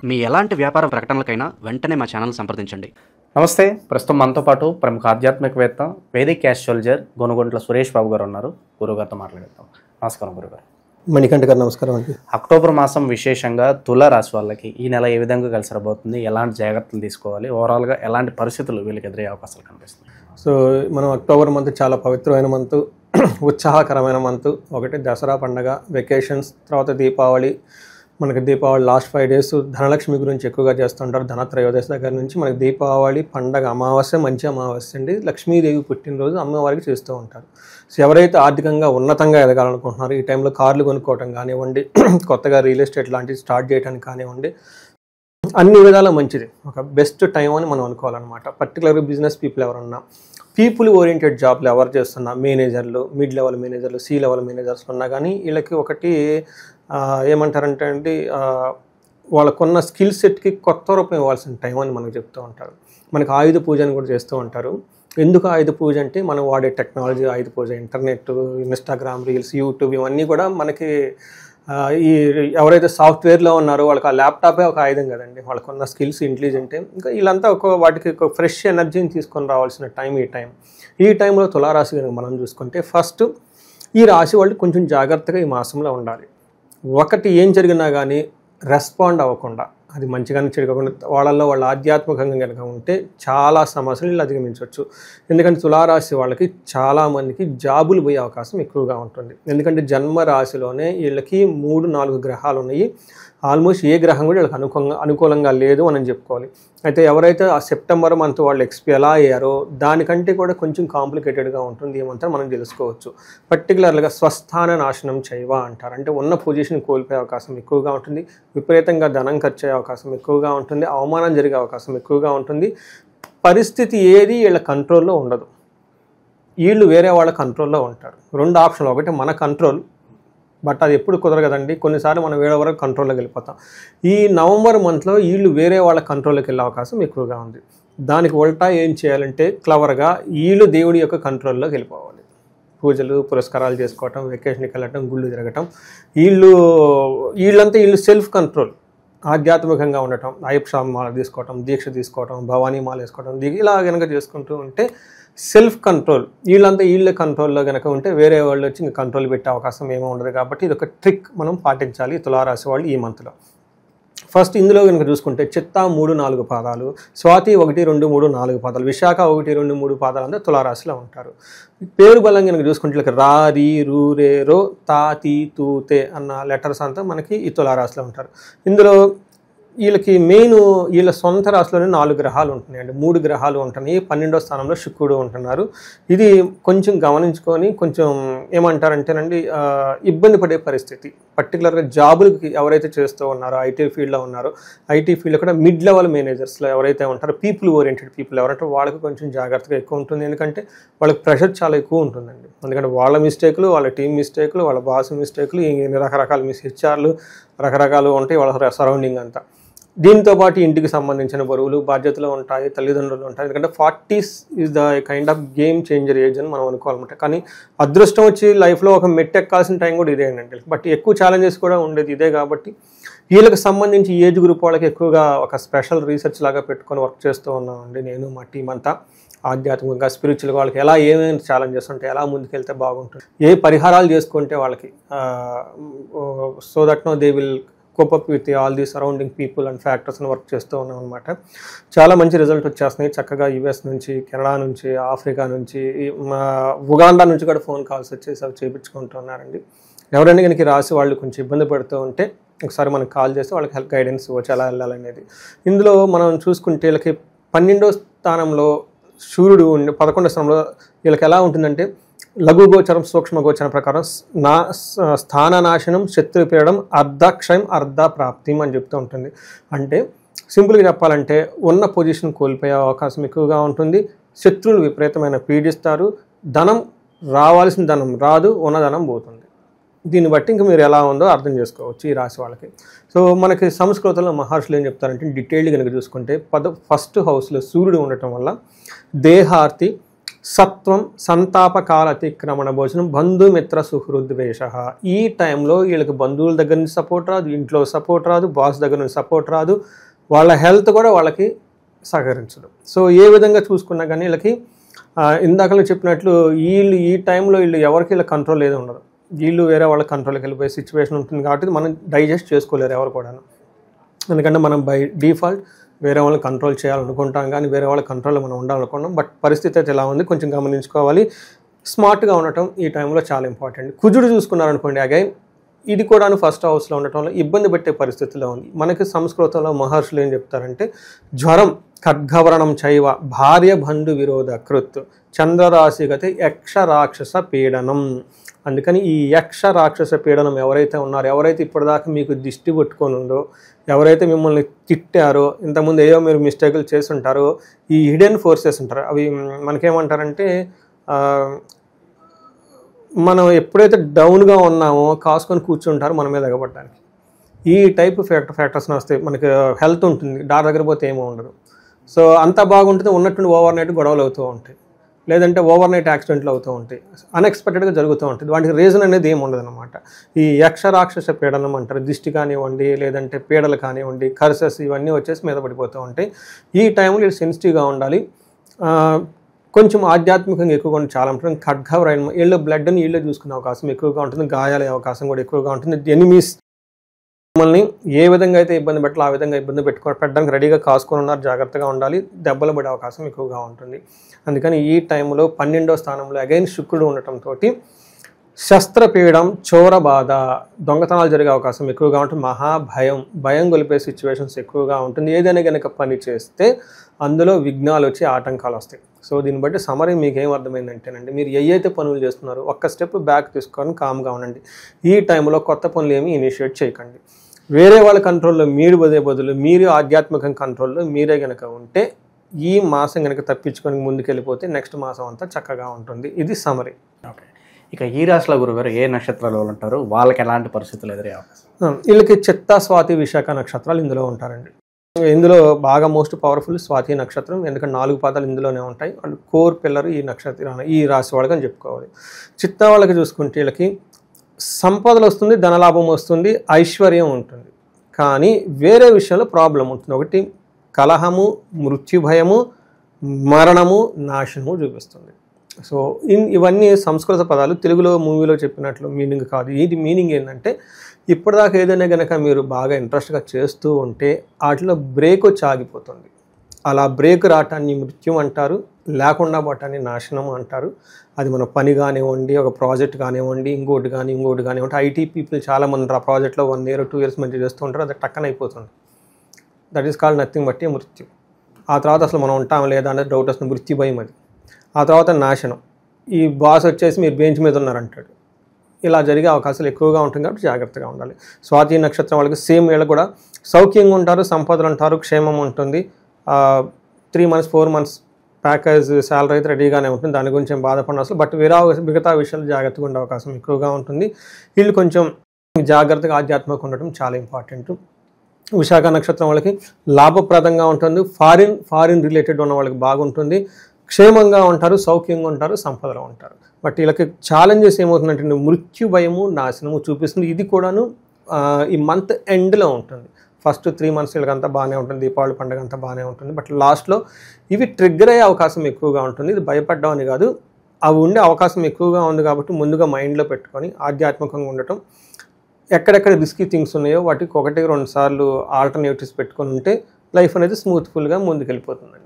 మీ ఎలాంటి వ్యాపార ప్రకటనలకైనా వెంటనే మా ఛానల్ సంప్రదించండి. నమస్తే. ప్రస్తుతం మనతో పాటు ప్రముఖ ఆధ్యాత్మికవేత్త వేదిక్ యాస్ట్రాలజర్ గొనుగొంట్ల సురేష్ బాబు గారు ఉన్నారు. గురుగారితో మాట్లాడేద్దాం. నమస్కారం గురుగారు. మణికంఠ గారు నమస్కారం అండి. అక్టోబర్ మాసం విశేషంగా తుల రాశి వాళ్ళకి ఈ నెల ఏ విధంగా కలిసి రాబోతుంది, ఎలాంటి జాగ్రత్తలు తీసుకోవాలి, ఓవరాల్గా ఎలాంటి పరిస్థితులు వీళ్ళకి ఎదురయ్యే అవకాశాలు కనిపిస్తుంది? సో మనం అక్టోబర్ మంత్ చాలా పవిత్రమైన మంత్, ఉత్సాహకరమైన మంత్. ఒకటి దసరా పండగ, వెకేషన్స్, తర్వాత దీపావళి. మనకి దీపావళి లాస్ట్ 5 days ధనలక్ష్మి గురించి ఎక్కువగా చేస్తుంటారు. ధనత్రయోదశి దగ్గర నుంచి మనకి దీపావళి పండగ, అమావాస్య మంచి అమావాస్య అండి. లక్ష్మీదేవి పుట్టినరోజు అమ్మవారికి చేస్తూ ఉంటారు. సో ఎవరైతే ఆర్థికంగా ఉన్నతంగా ఎదగాలనుకుంటున్నారో ఈ టైంలో కార్లు కొనుక్కోవటం కానివ్వండి, కొత్తగా రియల్ ఎస్టేట్ లాంటివి స్టార్ట్ చేయడానికి కానివ్వండి, అన్ని విధాలా మంచిది. ఒక బెస్ట్ టైం అని మనం అనుకోవాలన్నమాట. పర్టికులర్గా బిజినెస్ పీపుల్ ఎవరన్నా, పీపుల్ ఓరియంటెడ్ జాబ్లు ఎవరు చేస్తున్నా, మేనేజర్లు, మిడ్ లెవెల్ మేనేజర్లు, సి లెవెల్ మేనేజర్స్ ఉన్నా కానీ వీళ్ళకి ఒకటి ఏమంటారంటే అండి, వాళ్ళకున్న స్కిల్ సెట్కి కొత్త రూపం ఇవ్వాల్సిన టైం అని మనకు చెప్తూ ఉంటారు. మనకి ఆయుధ పూజ అని కూడా చేస్తూ ఉంటారు. ఎందుకు ఆయుధ పూజ అంటే మనం వాడే టెక్నాలజీ ఆయుధ పూజ. ఇంటర్నెట్, ఇన్స్టాగ్రామ్ రీల్స్, యూట్యూబ్ ఇవన్నీ కూడా మనకి ఈ ఎవరైతే సాఫ్ట్వేర్లో ఉన్నారో వాళ్ళకి ఆ ల్యాప్టాపే ఒక ఆయుధం కదండి. వాళ్ళకున్న స్కిల్స్, ఇంటెలిజెంటే. ఇంకా వీళ్ళంతా వాటికి ఒక ఫ్రెష్ ఎనర్జీని తీసుకొని రావాల్సిన ఈ టైంలో తులారాశి కనుక మనం చూసుకుంటే ఫస్ట్ ఈ రాశి వాళ్ళు కొంచెం జాగ్రత్తగా ఈ మాసంలో ఉండాలి. ఒకటి ఏం జరిగినా కానీ రెస్పాండ్ అవ్వకుండా, అది మంచిగానే చెడుకోకుండా వాళ్ళల్లో వాళ్ళు ఆధ్యాత్మికంగా కనుక ఉంటే చాలా సమస్యలు వీళ్ళు అధిగమించవచ్చు. ఎందుకంటే తులారాశి వాళ్ళకి చాలామందికి జాబులు పోయే అవకాశం ఎక్కువగా ఉంటుంది. ఎందుకంటే జన్మ రాశిలోనే వీళ్ళకి 3-4 గ్రహాలు ఉన్నాయి. ఆల్మోస్ట్ ఏ గ్రహం కూడా వీళ్ళకి అనుకూలంగా లేదు అని చెప్పుకోవాలి. అయితే ఎవరైతే ఆ సెప్టెంబర్ మంత్ వాళ్ళు ఎలా అయ్యారో దానికంటే కూడా కొంచెం కాంప్లికేటెడ్గా ఉంటుంది ఏమంటారు మనం తెలుసుకోవచ్చు. పర్టికులర్గా స్వస్థాన నాశనం చేయవ అంటారు. అంటే ఉన్న పొజిషన్ కోల్పోయే అవకాశం ఎక్కువగా ఉంటుంది. విపరీతంగా ధనం ఖర్చు అయ్యే అవకాశం ఎక్కువగా ఉంటుంది. అవమానం జరిగే అవకాశం ఎక్కువగా ఉంటుంది. పరిస్థితి ఏది వీళ్ళ కంట్రోల్లో ఉండదు. వీళ్ళు వేరే వాళ్ళ కంట్రోల్లో ఉంటారు. 2 ఆప్షన్లు. ఒకటి మన కంట్రోల్, బట్ అది ఎప్పుడు కుదరగదండి. కొన్నిసార్లు మనం వేరే వరకు కంట్రోల్లోకి వెళ్ళిపోతాం. ఈ నవంబర్ మంత్లో వీళ్ళు వేరే వాళ్ళ కంట్రోల్లోకి వెళ్ళే అవకాశం ఎక్కువగా ఉంది. దానికి ఉల్టా ఏం చేయాలంటే క్లవర్గా వీళ్ళు దేవుడి యొక్క కంట్రోల్లోకి వెళ్ళిపోవాలి. పూజలు పురస్కారాలు చేసుకోవటం, వెకేషన్కి వెళ్ళటం, గుళ్ళు తిరగటం. వీళ్ళంతా సెల్ఫ్ కంట్రోల్, ఆధ్యాత్మికంగా ఉండటం, అయ్యప్ప మాల తీసుకోవటం, దీక్ష తీసుకోవటం, భవానీ మాల వేసుకోవటం, ఇలా కనుక చేసుకుంటూ ఉంటే సెల్ఫ్ కంట్రోల్. వీళ్ళ కంట్రోల్లో కనుక ఉంటే వేరే వాళ్ళు వచ్చి ఇంకా కంట్రోల్ పెట్టే అవకాశం ఏమీ ఉండదు. కాబట్టి ఇది ఒక ట్రిక్ మనం పాటించాలి తులారాశి వాళ్ళు ఈ మంత్లో. ఫస్ట్ ఇందులో కనుక చూసుకుంటే చిత్తా 3-4 పాదాలు, స్వాతి 1, 2, 3, 4 పాదాలు, విశాఖ 1, 2, 3 పాదాలు అంతా తులారాశిలో ఉంటారు. పేరు బలం కనుక చూసుకుంటే ఇలా రా, రీ, రూ, రే, రో, తా, తీ, తూ, తే అన్న లెటర్స్ అంతా మనకి ఈ తులారాశిలో ఉంటారు. ఇందులో వీళ్ళకి వీళ్ళ సొంత రాశిలోనే 4 గ్రహాలు ఉంటున్నాయండి. 3 గ్రహాలు ఉంటున్నాయి. 12వ స్థానంలో శుక్రుడు ఉంటున్నారు. ఇది కొంచెం గమనించుకొని కొంచెం ఏమంటారంటేనండి ఇబ్బంది పడే పరిస్థితి. పర్టికులర్గా జాబులకి ఎవరైతే చేస్తూ ఉన్నారో, ఐటీ ఫీల్డ్లో ఉన్నారో, ఐటీ ఫీల్డ్లో కూడా మిడ్ లెవెల్ మేనేజర్స్లో ఎవరైతే ఉంటారో, పీపుల్ ఓరియంటెడ్ పీపుల్ ఎవరంటే వాళ్ళకి కొంచెం జాగ్రత్తగా ఎక్కువ ఉంటుంది. ఎందుకంటే వాళ్ళకి ప్రెషర్ చాలా ఎక్కువ ఉంటుందండి. ఎందుకంటే వాళ్ళ మిస్టేక్లు, వాళ్ళ టీం మిస్టేక్లు, వాళ్ళ బాస్ మిస్టేక్లు, రకరకాల హెచ్ఆర్లు రకరకాలు ఉంటాయి వాళ్ళ సరౌండింగ్ అంతా. దీంతో పాటు ఇంటికి సంబంధించిన బరువులు, బాధ్యతలు ఉంటాయి, తల్లిదండ్రులు ఉంటాయి. ఎందుకంటే 40s is the kind of game changer age అని మనం అనుకోవాలన్నమాట. కానీ అదృష్టం వచ్చి లైఫ్లో ఒక మెట్టెక్కాల్సిన టైం కూడా ఇదేనండి. బట్ ఎక్కువ ఛాలెంజెస్ కూడా ఉండేది ఇదే. కాబట్టి వీళ్ళకి సంబంధించి ఏజ్ గ్రూప్ వాళ్ళకి ఎక్కువగా ఒక స్పెషల్ రీసెర్చ్ లాగా పెట్టుకొని వర్క్ చేస్తూ ఉన్నామండి నేను, మా టీం అంతా. ఆధ్యాత్మికంగా, స్పిరిచువల్గా వాళ్ళకి ఏమేమి ఛాలెంజెస్ ఉంటాయి, ఎలా ముందుకెళ్తే బాగుంటుంది, ఏ పరిహారాలు చేసుకుంటే వాళ్ళకి so that they will cope up with all the surrounding people and factors అని వర్క్ చేస్తూ ఉన్నాం అనమాట. చాలా మంచి రిజల్ట్ వచ్చేస్తున్నాయి. చక్కగా యుఎస్ నుంచి, కెనడా నుంచి, ఆఫ్రికా నుంచి, ఉగాండా నుంచి కూడా ఫోన్ కాల్స్ వచ్చేసి అవి చేయించుకుంటున్నారండి. ఎవరైనా కనుక రాసి వాళ్ళు కొంచెం ఇబ్బంది పడుతూ ఉంటే ఒకసారి మనకు కాల్ చేస్తే వాళ్ళకి హెల్ప్ గైడెన్స్ ఇవ్వచ్చు ఎలా వెళ్ళాలనేది. ఇందులో మనం చూసుకుంటే వీళ్ళకి 12వ స్థానంలో సూర్యుడు ఉండి 11వ స్థానంలో వీళ్ళకి ఎలా ఉంటుందంటే లఘుగోచరం, సూక్ష్మగోచరం ప్రకారం స్థాననాశనం, శత్రుపీడనం, అర్ధక్షయం, అర్ధ ప్రాప్తి అని చెప్తూ ఉంటుంది. అంటే సింపుల్గా చెప్పాలంటే ఉన్న పొజిషన్ కోల్పోయే అవకాశం ఎక్కువగా ఉంటుంది. శత్రువులు విపరీతమైన పీడిస్తారు. రావాల్సిన ధనం రాదు, ఉన్న ధనం పోతుంది. దీన్ని బట్టి ఇంక మీరు ఎలా ఉందో అర్థం చేసుకోవచ్చు ఈ రాశి వాళ్ళకి. సో మనకి సంస్కృతంలో మహర్షులు ఏం చెప్తారంటే డీటెయిల్డ్ కనుక చూసుకుంటే ఫస్ట్ హౌస్లో సూర్యుడు ఉండటం వల్ల దేహార్తి, సత్వం, సంతాపకాల అతిక్రమణ భోజనం, బంధుమిత్ర సుహృద్వేష. ఈ టైంలో వీళ్ళకి బంధువుల దగ్గర నుంచి సపోర్ట్ రాదు, ఇంట్లో సపోర్ట్ రాదు, బాస్ దగ్గర నుంచి సపోర్ట్ రాదు, వాళ్ళ హెల్త్ కూడా వాళ్ళకి సహకరించదు. సో ఏ విధంగా చూసుకున్నా కానీ వీళ్ళకి ఇందాక చెప్పినట్లు వీళ్ళు ఈ టైంలో వీళ్ళు ఎవరికి వీళ్ళ కంట్రోల్ ఏది ఉండదు. వీళ్ళు వేరే వాళ్ళ కంట్రోల్కి వెళ్ళిపోయే సిచ్యువేషన్ ఉంటుంది కాబట్టి మనం డైజెస్ట్ చేసుకోలేరు ఎవరు కూడా. ఎందుకంటే మనం బై డిఫాల్ట్ వేరే వాళ్ళని కంట్రోల్ చేయాలనుకుంటాం కానీ వేరే వాళ్ళ కంట్రోల్లో మనం ఉండాలనుకుంటాం. బట్ పరిస్థితి అయితే ఎలా ఉంది కొంచెం గమనించుకోవాలి. స్మార్ట్గా ఉండటం ఈ టైంలో చాలా ఇంపార్టెంట్. కుజుడు చూసుకున్నారనుకోండి, అగైన్ ఇది కూడా ఫస్ట్ హౌస్లో ఉండటంలో ఇబ్బంది పెట్టే పరిస్థితిలో ఉంది. మనకి సంస్కృతంలో మహర్షులు ఏం చెప్తారంటే, జ్వరం ఖడ్గవరణం చైవ భార్య బంధు విరోధ కృత్ చంద్రరాశిగతి యక్ష రాక్షస పీడనం. అందుకని ఈ యక్ష రాక్షస పీడనం ఎవరైతే ఉన్నారో, ఎవరైతే ఇప్పటిదాకా మీకు దిష్టి కొట్టుకొని ఉందో, ఎవరైతే మిమ్మల్ని తిట్టారో, ఇంతకుముందు ఏదో మీరు మిస్టేకులు చేసి ఉంటారో, ఈ హిడెన్ ఫోర్సెస్ ఉంటారు. అవి మనకేమంటారంటే మనం ఎప్పుడైతే డౌన్గా ఉన్నామో కాసుకొని కూర్చుంటారో మన మీద ఎగబడడానికి. ఈ టైప్ ఫ్యాక్టర్స్ వస్తాయి. మనకి హెల్త్ ఉంటుంది, డాక్టర్ దగ్గర పోతే ఏమో ఉండదు. సో అంతా బాగుంటుంది, ఉన్నట్టుండి ఓవర్ నైట్ గొడవలు అవుతూ ఉంటాయి, లేదంటే ఓవర్ నైట్ యాక్సిడెంట్లు అవుతూ ఉంటాయి, అన్ఎక్స్పెక్టెడ్గా జరుగుతూ ఉంటుంది. వాటికి రీజన్ అనేది ఏమి ఉండదు అనమాట. ఈ యక్ష రాక్షస పీడనం అంటారు. దిష్టి కానివ్వండి, లేదంటే పీడలు కానివ్వండి, కర్సెస్ ఇవన్నీ వచ్చేసి మీద పడిపోతూ ఉంటాయి. ఈ టైంలో సెన్సిటివ్గా ఉండాలి. కొంచెం ఆధ్యాత్మికంగా ఎక్కువగా ఉంటుంది. చాలా ఉంటుంది. ఖడ్గవరైన వీళ్ళు బ్లడ్ని వీళ్ళే చూసుకునే అవకాశం ఎక్కువగా ఉంటుంది. గాయాలయ్యే అవకాశం కూడా ఎక్కువగా ఉంటుంది. ఎనిమీస్ మిమ్మల్ని ఏ విధంగా అయితే ఇబ్బంది పెట్టాలో ఆ విధంగా ఇబ్బంది పెట్టడానికి రెడీగా కాసుకొని ఉన్నారు. జాగ్రత్తగా ఉండాలి. దెబ్బలు పడే అవకాశం ఎక్కువగా ఉంటుంది. అందుకని ఈ టైంలో 12వ స్థానంలో అగైన్ శుక్రుడు ఉండటంతో శస్త్రపీడం, చోర బాధ, దొంగతనాలు జరిగే అవకాశం ఎక్కువగా ఉంటుంది. భయం గొలిపే సిచ్యువేషన్స్ ఎక్కువగా ఉంటుంది. ఏదైనా కనుక పని చేస్తే అందులో విఘ్నాలు వచ్చి ఆటంకాలు వస్తాయి. సో దీన్ని బట్టి సమరీ మీకు ఏం అర్థమైందంటేనండి, మీరు ఏవైతే పనులు చేస్తున్నారో ఒక్క స్టెప్ బ్యాక్ తీసుకొని కామ్గా ఉండండి. ఈ టైంలో కొత్త పనులు ఏమీ ఇనిషియేట్ చేయకండి. వేరే వాళ్ళ కంట్రోల్లో మీరు బదులు మీరు ఆధ్యాత్మిక కంట్రోల్లో మీరే కనుక ఉంటే ఈ మాసం కనుక తప్పించుకొని ముందుకెళ్ళిపోతే నెక్స్ట్ మాసం అంతా చక్కగా ఉంటుంది. ఇది సమరీ. ఓకే, ఇక ఈ రాశిలో గురుగారు ఏ నక్షత్రాలు ఉంటారు, వాళ్ళకి ఎలాంటి పరిస్థితులు ఎదురయ్యే అవకాశం? వీళ్ళకి చిత్త, స్వాతి, విశాఖ నక్షత్రాలు ఇందులో ఉంటారండి. ఇందులో బాగా మోస్ట్ పవర్ఫుల్ స్వాతి నక్షత్రం. ఎందుకంటే 4 పాదాలు ఇందులోనే ఉంటాయి. వాళ్ళు కోర్ పిల్లర్ ఈ రాశి వాళ్ళకి అని చెప్పుకోవాలి. చిత్త వాళ్ళకి చూసుకుంటే వీళ్ళకి సంపదలు వస్తుంది, ధనలాభం వస్తుంది, ఐశ్వర్యం ఉంటుంది. కానీ వేరే విషయంలో ప్రాబ్లం ఉంటుంది. ఒకటి కలహము, మృత్యుభయము, మరణము, నాశనము చూపిస్తుంది. సో ఇవన్నీ సంస్కృత పదాలు. తెలుగులో మూవీలో చెప్పినట్లు మీనింగ్ కాదు. వీటి మీనింగ్ ఏంటంటే, ఇప్పటిదాకా ఏదైనా కనుక మీరు బాగా ఇంట్రెస్ట్గా చేస్తూ ఉంటే వాటిలో బ్రేక్ వచ్చి ఆగిపోతుంది. అలా బ్రేక్ రావటాన్ని మృత్యం అంటారు, లేకుండా పోవటాన్ని నాశనం అంటారు. అది మన పని కానివ్వండి, ఒక ప్రాజెక్ట్ కానివ్వండి, ఇంకోటి కానివ్వండి. ఐటీ పీపుల్ చాలామంది ఉంటారు. ఆ ప్రాజెక్ట్లో 1 year 2 years మంచి చేస్తూ ఉంటారు. అది టక్కన అయిపోతుంది. దట్ ఈస్ కాల్డ్ నథింగ్ బట్టి మృత్యు. ఆ తర్వాత అసలు మనం ఉంటాం లేదా అనేది డౌట్ వస్తుంది. మృత్యు భయం అది. ఆ తర్వాత నాశనం. ఈ బాస్ వచ్చేసి మీరు బెంచ్ మీద ఉన్నారంటాడు. ఇలా జరిగే అవకాశాలు ఎక్కువగా ఉంటుంది కాబట్టి జాగ్రత్తగా ఉండాలి. స్వాతి నక్షత్రం వాళ్ళకి సేమ్ వీళ్ళు కూడా సౌఖ్యంగా ఉంటారు, సంపదలు ఉంటారు, క్షేమం ఉంటుంది. 3 months 4 months ప్యాకేజ్ శాలరీ అయితే రెడీగానే ఉంటుంది. దాని గురించి ఏం బాధపడిన అసలు. బట్ మిగతా విషయాలు జాగ్రత్తగా ఉండే అవకాశం ఎక్కువగా ఉంటుంది. వీళ్ళు కొంచెం జాగ్రత్తగా ఆధ్యాత్మికంగా ఉండటం చాలా ఇంపార్టెంట్. విశాఖ నక్షత్రం వాళ్ళకి లాభప్రదంగా ఉంటుంది. ఫారిన్ రిలేటెడ్ ఉన్న వాళ్ళకి బాగుంటుంది. క్షేమంగా ఉంటారు, సౌఖ్యంగా ఉంటారు, సంపదలో ఉంటారు. బట్ వీళ్ళకి ఛాలెంజెస్ ఏమవుతుందంటే మృత్యు భయము, నాశనము చూపిస్తుంది. ఇది కూడాను ఈ మంత్ ఎండ్లో ఉంటుంది. ఫస్ట్ 3 months వీళ్ళకంతా బాగానే ఉంటుంది. దీపావళి పండుగ అంతా బాగానే ఉంటుంది. బట్ లాస్ట్లో ఇవి ట్రిగ్గర్ అయ్యే అవకాశం ఎక్కువగా ఉంటుంది. ఇది భయపడ్డం అని కాదు, అవి ఉండే అవకాశం ఎక్కువగా ఉంది. కాబట్టి ముందుగా మైండ్లో పెట్టుకొని ఆధ్యాత్మికంగా ఉండటం, ఎక్కడెక్కడ రిస్కీ థింగ్స్ ఉన్నాయో వాటికి 1-2 సార్లు ఆల్టర్నేటివ్స్ పెట్టుకొని ఉంటే లైఫ్ అనేది స్మూత్ఫుల్గా ముందుకెళ్ళిపోతుందండి.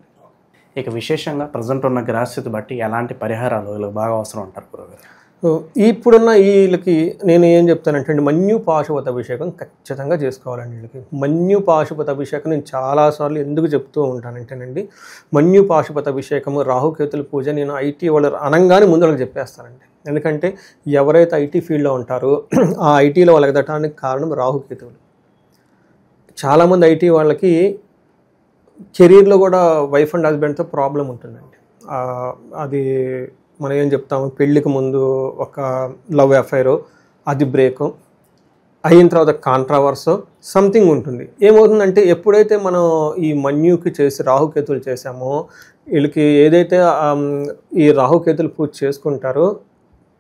ఇక విశేషంగా ప్రజెంట్ ఉన్న గ్రహస్థితి బట్టి ఎలాంటి పరిహారాలు వీళ్ళకి బాగా అవసరం అంటారు గురుగారు? ఇప్పుడున్న వీళ్ళకి నేను ఏం చెప్తానంటే అండి, మన్యు పాశుపత అభిషేకం ఖచ్చితంగా చేసుకోవాలండి. వీళ్ళకి మన్యు పాశుపత అభిషేకం నేను చాలాసార్లు ఎందుకు చెప్తూ ఉంటానంటేనండి, మన్యు పాశుపత అభిషేకము, రాహుకేతుల పూజ నేను ఐటీ వాళ్ళు అనగానే ముందు వాళ్ళకి చెప్పేస్తానండి. ఎందుకంటే ఎవరైతే ఐటీ ఫీల్డ్లో ఉంటారో ఆ ఐటీలో వాళ్ళకి ఎదగటానికి కారణం రాహుకేతువులు. చాలామంది ఐటీ వాళ్ళకి కెరీర్లో కూడా వైఫ్ అండ్ హస్బెండ్తో ప్రాబ్లం ఉంటుందండి. అది మనం ఏం చెప్తాము, పెళ్ళికి ముందు ఒక లవ్ అఫైర్, అది బ్రేకు, అయిన తర్వాత కాంట్రావర్సో సంథింగ్ ఉంటుంది. ఏమవుతుందంటే ఎప్పుడైతే మనం ఈ మన్యుకి చేసి రాహుకేతులు చేసామో వీళ్ళకి ఏదైతే ఈ రాహుకేతులు పూజ చేసుకుంటారో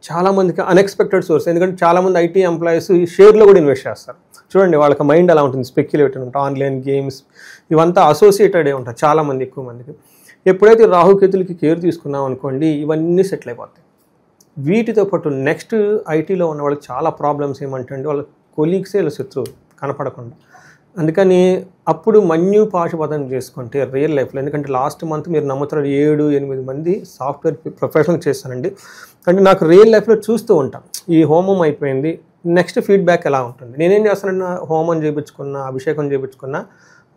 చాలామందికి అన్ఎక్స్పెక్టెడ్ సోర్స్. ఎందుకంటే చాలామంది ఐటీ ఎంప్లాయీస్ ఈ షేర్లో కూడా ఇన్వెస్ట్ చేస్తారు. చూడండి వాళ్ళకి మైండ్ అలా ఉంటుంది, స్పెక్యులేటివ్ ఉంటుంది. ఆన్లైన్ గేమ్స్ ఇవంతా అసోసియేటెడే ఉంటారు చాలామంది, ఎక్కువ మందికి. ఎప్పుడైతే రాహుకేతులకి కేర్ తీసుకున్నాం అనుకోండి ఇవన్నీ సెటిల్ అయిపోతాయి. వీటితో పాటు నెక్స్ట్ ఐటీలో ఉన్న వాళ్ళకి చాలా ప్రాబ్లమ్స్ ఏమంటే వాళ్ళ కొలీగ్సే వీళ్ళ శత్రువు కనపడకుండా. అందుకని అప్పుడు మన్యు పాశుపతం చేసుకుంటే రియల్ లైఫ్లో, ఎందుకంటే లాస్ట్ మంత్ మీరు నమ్ముతారు 7-8 మంది సాఫ్ట్వేర్ ప్రొఫెషనల్ చేస్తానండి. అంటే నాకు రియల్ లైఫ్లో చూస్తూ ఉంటాం ఈ హోమం అయిపోయింది, నెక్స్ట్ ఫీడ్బ్యాక్ ఎలా ఉంటుంది. నేనేం చేస్తానన్నా హోమం చేయించుకున్నా, అభిషేకం చేయించుకున్నా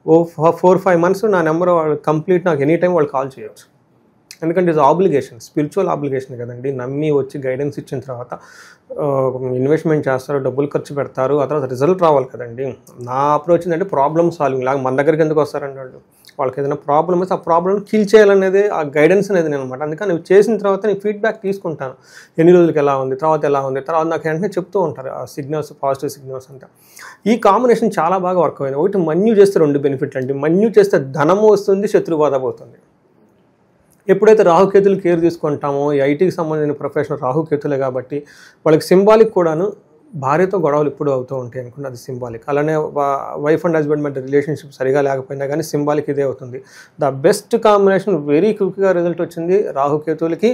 4-5 months నా నెంబర్ వాళ్ళు కంప్లీట్, నాకు ఎనీ టైం వాళ్ళు కాల్ చేయొచ్చు. ఎందుకంటే ఇది ఆబ్లిగేషన్, స్పిరిచువల్ ఆబ్లిగేషన్ కదండి. నమ్మి వచ్చి గైడెన్స్ ఇచ్చిన తర్వాత ఇన్వెస్ట్మెంట్ చేస్తారు, డబ్బులు ఖర్చు పెడతారు, ఆ తర్వాత రిజల్ట్ రావాలి కదండి. నా అప్రోచ్ ఏంటంటే ప్రాబ్లమ్ సాల్వింగ్ లాగా. మన దగ్గరికి ఎందుకు వస్తారండి వాళ్ళు? వాళ్ళకి ఏదైనా ప్రాబ్లమ్ వస్తే ఆ ప్రాబ్లమ్ కిల్ చేయాలనేది ఆ గైడెన్స్ అనేది నేను అనమాట. అందుకని నువ్వు చేసిన తర్వాత నేను ఫీడ్బ్యాక్ తీసుకుంటాను, ఎన్ని రోజులకి ఎలా ఉంది, తర్వాత ఎలా ఉంది, తర్వాత నాకు వెంటనే చెప్తూ ఉంటారు ఆ సిగ్నల్స్, పాజిటివ్ సిగ్నల్స్ అంతా. ఈ కాంబినేషన్ చాలా బాగా వర్క్ అయింది. ఒకటి మన్యు చేస్తే 2 బెనిఫిట్లు అండి. మన్యు చేస్తే ధనము వస్తుంది, శత్రుబాధ పోతుంది. ఎప్పుడైతే రాహుకేతులు కేర్ తీసుకుంటామో ఈ ఐటీకి సంబంధించిన ప్రొఫెషనల్ రాహుకేతులే కాబట్టి వాళ్ళకి సింబాలిక్ కూడాను భార్యతో గొడవలు ఎప్పుడు అవుతూ ఉంటాయి అనుకుంటే అది సింబాలిక్. అలానే వైఫ్ అండ్ హస్బెండ్ మధ్య రిలేషన్షిప్ సరిగా లేకపోయినా కానీ సింబాలిక్ ఇదే అవుతుంది. ద బెస్ట్ కాంబినేషన్, వెరీ క్విక్గా రిజల్ట్ వచ్చింది రాహుకేతులకి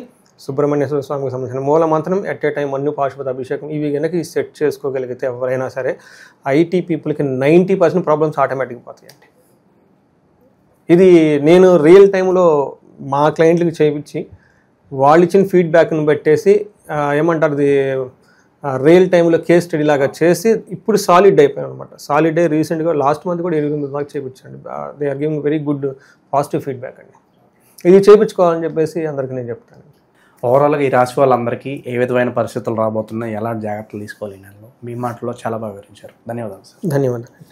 సుబ్రహ్మణ్యేశ్వర స్వామికి సంబంధించిన మూల మంత్రం, ఎట్ ఏ టైం మన్యు పాశుపత అభిషేకం, ఇవి కనుక సెట్ చేసుకోగలిగితే ఎవరైనా సరే ఐటీ పీపుల్కి 90% ప్రాబ్లమ్స్ ఆటోమేటిక్గా పోతాయండి. ఇది నేను రియల్ టైంలో మా క్లయింట్లకి చేయించి వాళ్ళు ఇచ్చిన ఫీడ్బ్యాక్ని పెట్టేసి ఏమంటారు ఇది రియల్ టైంలో కేస్ స్టడీ లాగా చేసి ఇప్పుడు సాలిడ్ అయిపోయాను అనమాట. సాలిడ్ అయ్యి రీసెంట్గా లాస్ట్ మంత్ కూడా 8 దాకా చేయించండి. They are giving very good positive feedback అండి. ఇది చేయించుకోవాలని చెప్పేసి అందరికీ నేను చెప్తాను. ఓవరాల్గా ఈ రాశి వాళ్ళందరికీ ఏ విధమైన పరిస్థితులు రాబోతున్నాయి, ఎలాంటి జాగ్రత్తలు తీసుకోవాలి నెలలో మీ మాటల్లో చాలా బాగా వివరించారు. ధన్యవాదాలు సార్. ధన్యవాదాలు.